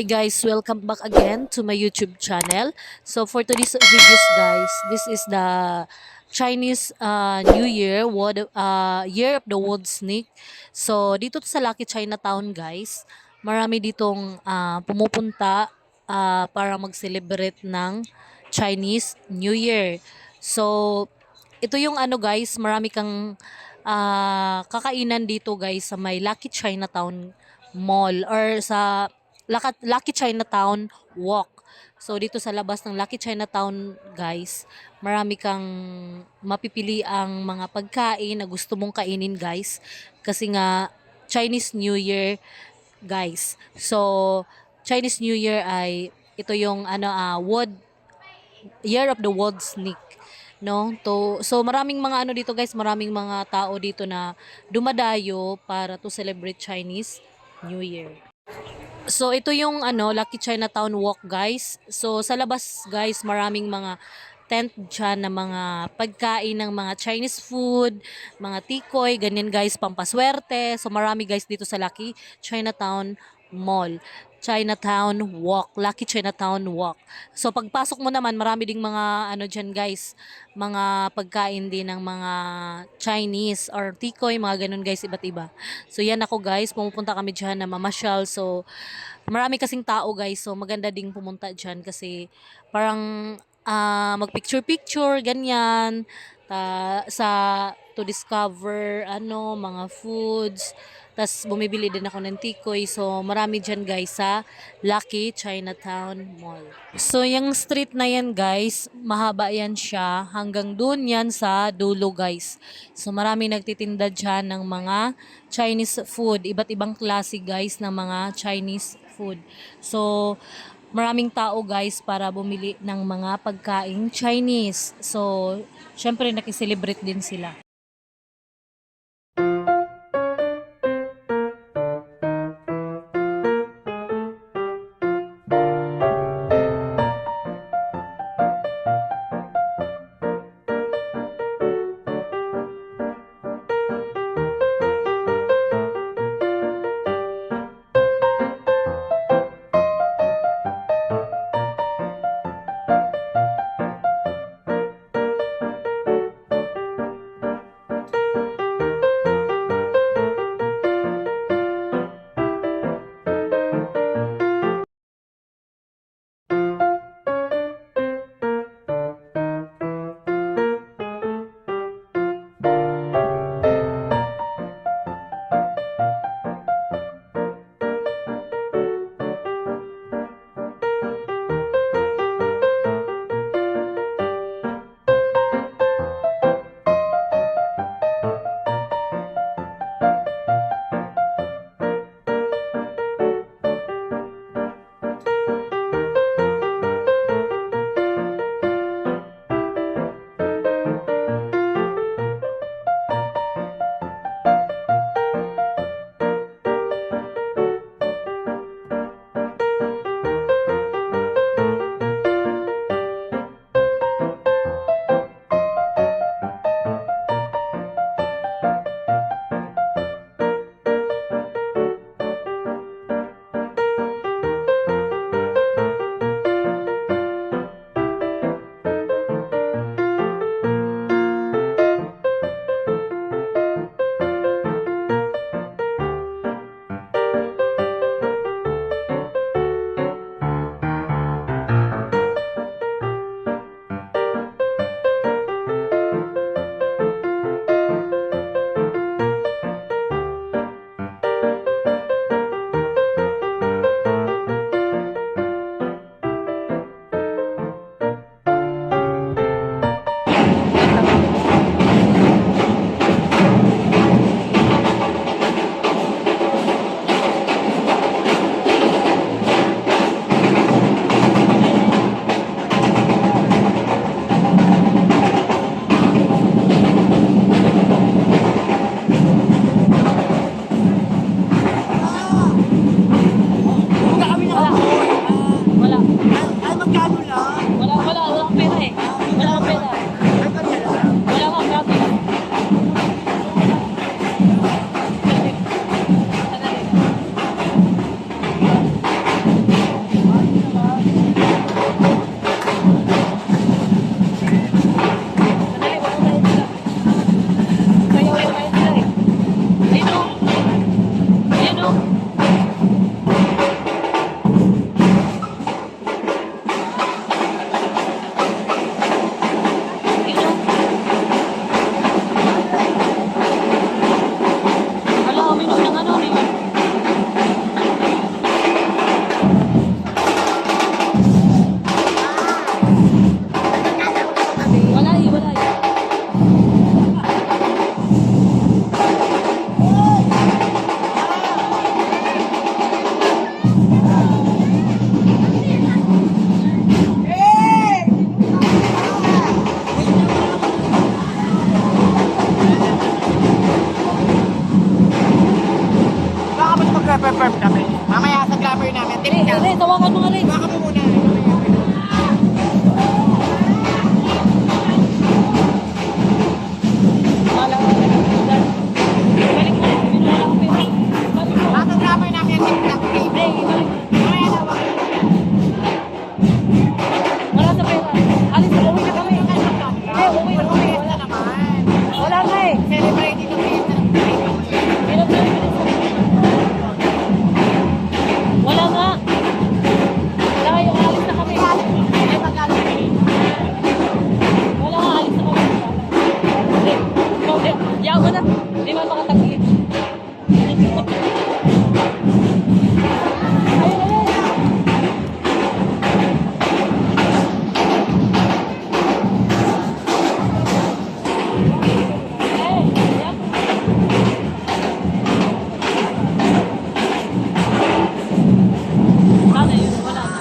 Hi guys, welcome back again to my YouTube channel. So for today's videos guys, this is the Chinese New Year, Year of the Wood Snake. So dito sa Lucky Chinatown guys, marami ditong pumupunta para mag-celebrate ng Chinese New Year. So ito yung ano guys, marami kang kakainan dito guys sa may Lucky Chinatown Mall or sa Lucky Chinatown Walk. So dito sa labas ng Lucky Chinatown, guys, marami kang mapipili ang mga pagkain na gusto mong kainin, guys. Kasi nga Chinese New Year, guys. So Chinese New Year ay ito yung Year of the Wood Snake. No? So maraming mga ano dito guys, maraming mga tao dito na dumadayo para to celebrate Chinese New Year. So ito yung Lucky Chinatown Walk guys. So sa labas guys, maraming mga tent dyan na mga pagkain ng mga Chinese food, mga tikoy, ganyan guys, pampaswerte. So marami guys dito sa Lucky Chinatown Mall. Chinatown Walk, Lucky Chinatown Walk. So pagpasok mo naman, marami ding mga ano dyan guys, mga pagkain din ng mga Chinese or tikoy, mga ganun guys, iba't iba. So yan ako guys, pumupunta kami dyan na mamasyal. So marami kasing tao guys, so maganda ding pumunta dyan kasi parang mag-picture-picture, ganyan, sa to discover mga foods. Tas bumibili din ako ng tikoy. So marami dyan guys sa Lucky Chinatown Mall. So yung street na yan guys, mahaba yan siya hanggang dun yan sa dulo guys. So marami nagtitinda dyan ng mga Chinese food, iba't ibang klase guys ng mga Chinese food. So maraming tao guys para bumili ng mga pagkaing Chinese. So syempre nakiselebrate din sila. Hawakan mo nga rin. Baka mo muna. Wala ko. Balik mo. Wala akong pera. Balik mo. Bakit damay namin yung TikTok? Hindi, ibalik. Mamaya na ba? Wala sa pera. Alis, uwi na kami. Hindi, uwi na kami. Wala naman. Wala na eh. Celebrate dito fiesta ng Wala nga. Wala kayo, alis na kami. Ay, magkano? Wala nga, alis na kami. Hindi. Hindi. Yawa na. Hindi man makatagin. Ayun, ayun. Sana yun, wala na.